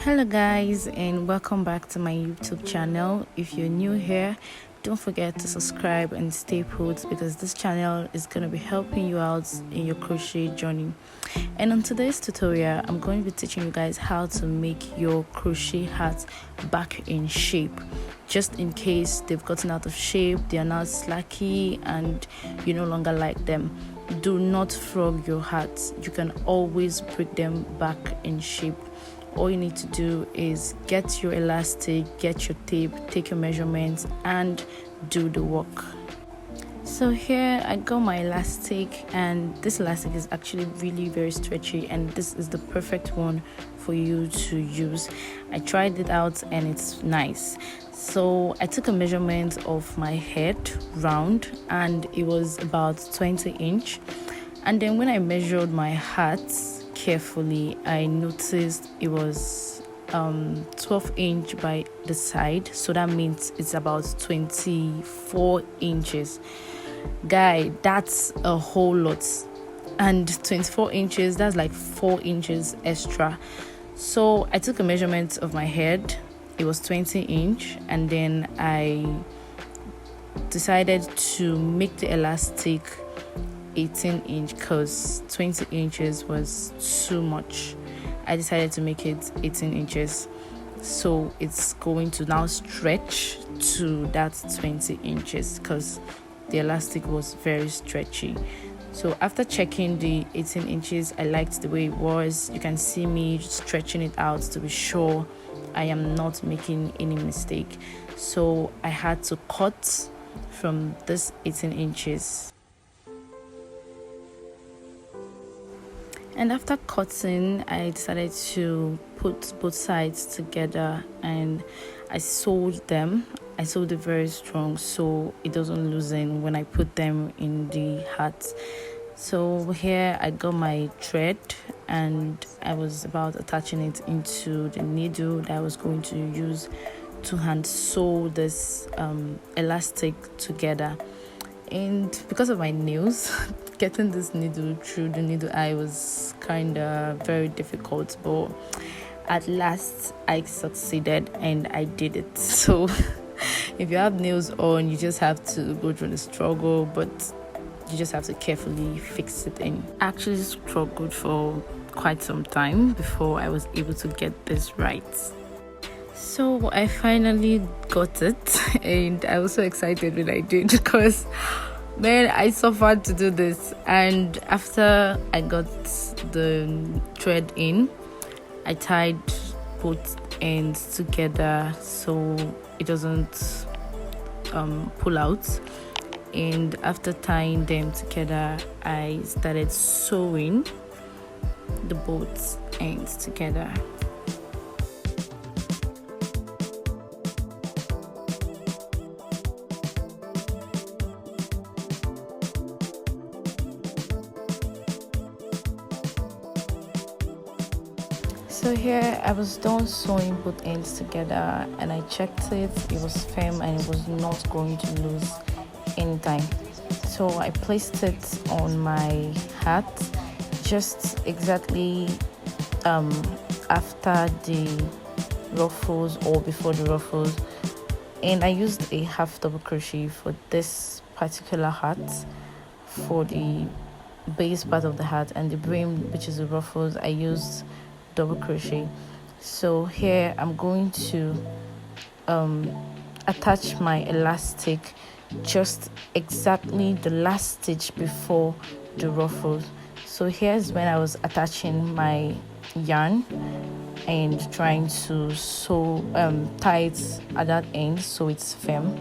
Hello guys, and welcome back to my YouTube channel. If you're new here, don't forget to subscribe and stay put because this channel is going to be helping you out in your crochet journey. And on today's tutorial, I'm going to be teaching you guys how to make your crochet hats back in shape, just in case they've gotten out of shape, they are now slacky and you no longer like them. Do not frog your hats. You can always bring them back in shape. All you need to do is get your elastic, get your tape, take your measurements and do the work. So here I got my elastic, and this elastic is actually really very stretchy, and this is the perfect one for you to use. I tried it out and it's nice. So I took a measurement of my head round and it was about 20 inch, and then when I measured my hats carefully, I noticed it was 12 inch by the side, so that means it's about 24 inches. Guy, that's a whole lot, and 24 inches, that's like 4 inches extra. So I took a measurement of my head, it was 20 inch, and then I decided to make the elastic 18 inch because 20 inches was too much. I decided to make it 18 inches, so it's going to now stretch to that 20 inches because the elastic was very stretchy. So after checking the 18 inches, I liked the way it was. You can see me stretching it out to be sure I am not making any mistake. So I had to cut from this 18 inches. And after cutting, I decided to put both sides together and I sewed them. I sewed it very strong so it doesn't loosen when I put them in the hat. So here I got my thread and I was about attaching it into the needle that I was going to use to hand sew this elastic together. And because of my nails, getting this needle through the needle eye was kind of very difficult, but at last I succeeded and I did it. So if you have nails on, you just have to go through the struggle, but you just have to carefully fix it in. I actually struggled for quite some time before I was able to get this right. So I finally got it and I was so excited when I did because man, I suffered to do this. And after I got the thread in, I tied both ends together so it doesn't pull out. And after tying them together, I started sewing the both ends together. So here I was done sewing both ends together and I checked it, it was firm and it was not going to lose anytime. So I placed it on my hat just exactly after the ruffles or before the ruffles, and I used a half double crochet for this particular hat for the base part of the hat, and the brim, which is the ruffles, I used double crochet. So here I'm going to attach my elastic just exactly the last stitch before the ruffles. So here's when I was attaching my yarn and trying to sew tie it at that end so it's firm.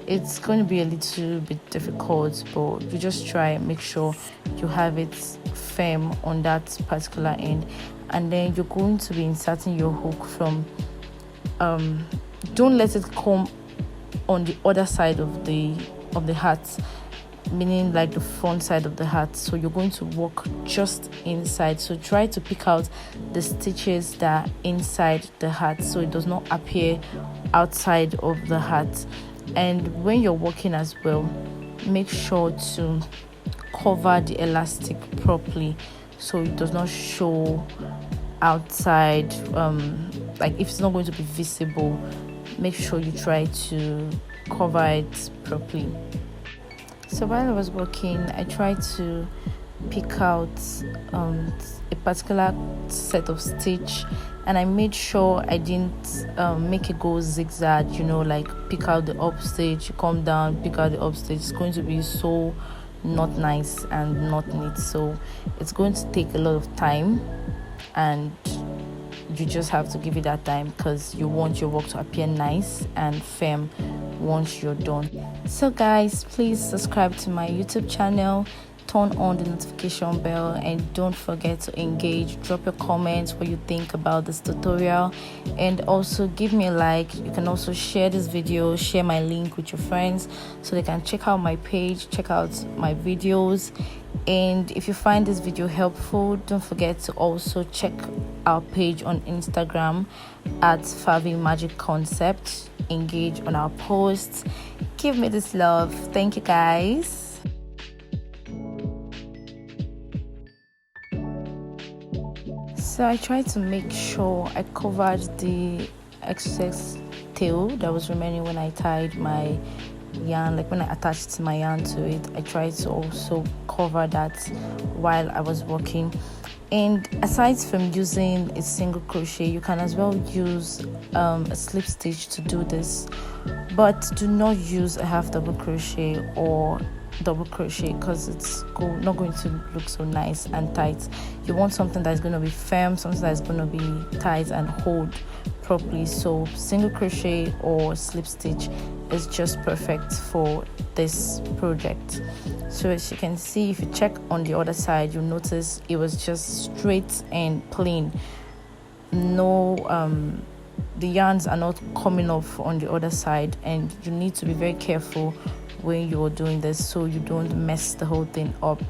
It's going to be a little bit difficult, but you just try and make sure you have it firm on that particular end. And then you're going to be inserting your hook from don't let it come on the other side of the hat, meaning like the front side of the hat. So you're going to work just inside, so try to pick out the stitches that are inside the hat so it does not appear outside of the hat. And when you're working as well, make sure to cover the elastic properly so it does not show outside like if it's not going to be visible, make sure you try to cover it properly. So while I was working, I tried to pick out a particular set of stitch, and I made sure I didn't make it go zigzag, you know, like pick out the up stitch, come down, pick out the up stitch. It's going to be so not nice and not neat, so it's going to take a lot of time, and you just have to give it that time because you want your work to appear nice and firm once you're done. So guys, please subscribe to my YouTube channel, turn on the notification bell, and don't forget to engage. Drop your comments, what you think about this tutorial, and also give me a like. You can also share this video, share my link with your friends so they can check out my page, check out my videos. And if you find this video helpful, don't forget to also check our page on Instagram at favy-magic concept. Engage on our posts, give me this love. Thank you guys. So I tried to make sure I covered the excess tail that was remaining when I tied my yarn, like when I attached my yarn to it. I tried to also cover that while I was working. And aside from using a single crochet, you can as well use a slip stitch to do this, but do not use a half double crochet or double crochet because it's not going to look so nice and tight. You want something that's going to be firm, something that's going to be tight and hold properly. So single crochet or slip stitch is just perfect for this project. So as you can see, if you check on the other side, you'll notice it was just straight and plain. No the yarns are not coming off on the other side, and you need to be very careful when you're doing this so you don't mess the whole thing up.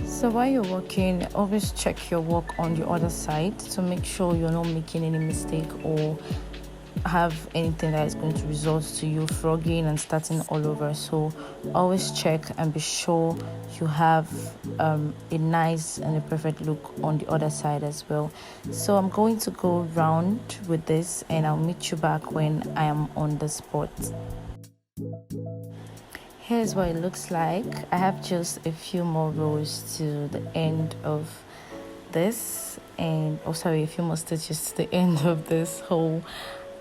So while you're working, always check your work on the other side to make sure you're not making any mistake or have anything that is going to result to you frogging and starting all over. So always check and be sure you have a nice and a perfect look on the other side as well. So I'm going to go round with this, and I'll meet you back when I am on the spot. Here's what it looks like. I have just a few more rows to the end of this, and a few more stitches to the end of this whole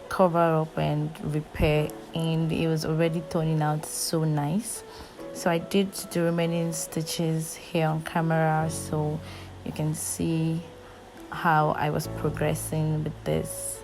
cover up and repair, and it was already turning out so nice. So I did the remaining stitches here on camera so you can see how I was progressing with this.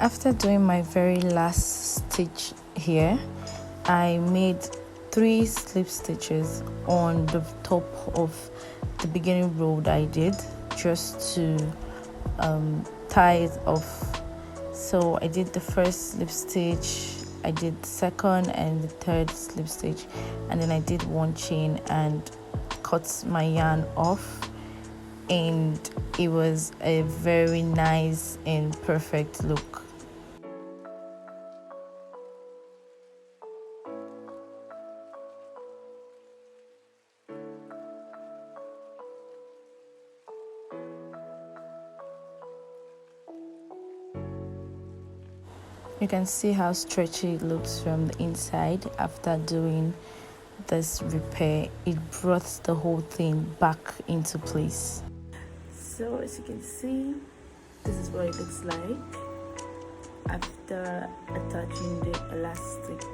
After doing my very last stitch here, I made 3 slip stitches on the top of the beginning row that I did, just to tie it off. So I did the first slip stitch, I did the second and the third slip stitch, and then I did 1 chain and cut my yarn off, and it was a very nice and perfect look. You can see how stretchy it looks from the inside. After doing this repair, it brought the whole thing back into place. So as you can see, this is what it looks like after attaching the elastic.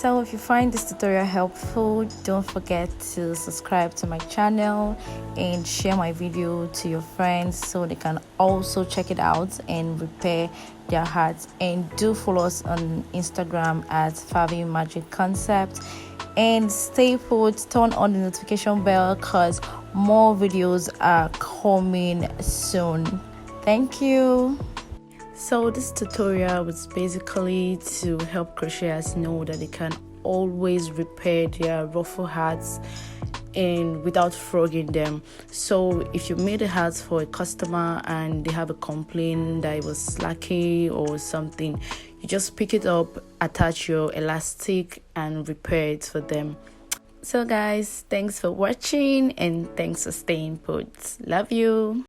So if you find this tutorial helpful, don't forget to subscribe to my channel and share my video to your friends so they can also check it out and repair their hearts. And do follow us on Instagram at favy-magic concept. And stay put, turn on the notification bell because more videos are coming soon. Thank you. So this tutorial was basically to help crocheters know that they can always repair their ruffle hats and without frogging them. So if you made a hat for a customer and they have a complaint that it was slacky or something, you just pick it up, attach your elastic and repair it for them. So guys, thanks for watching and thanks for staying put. Love you.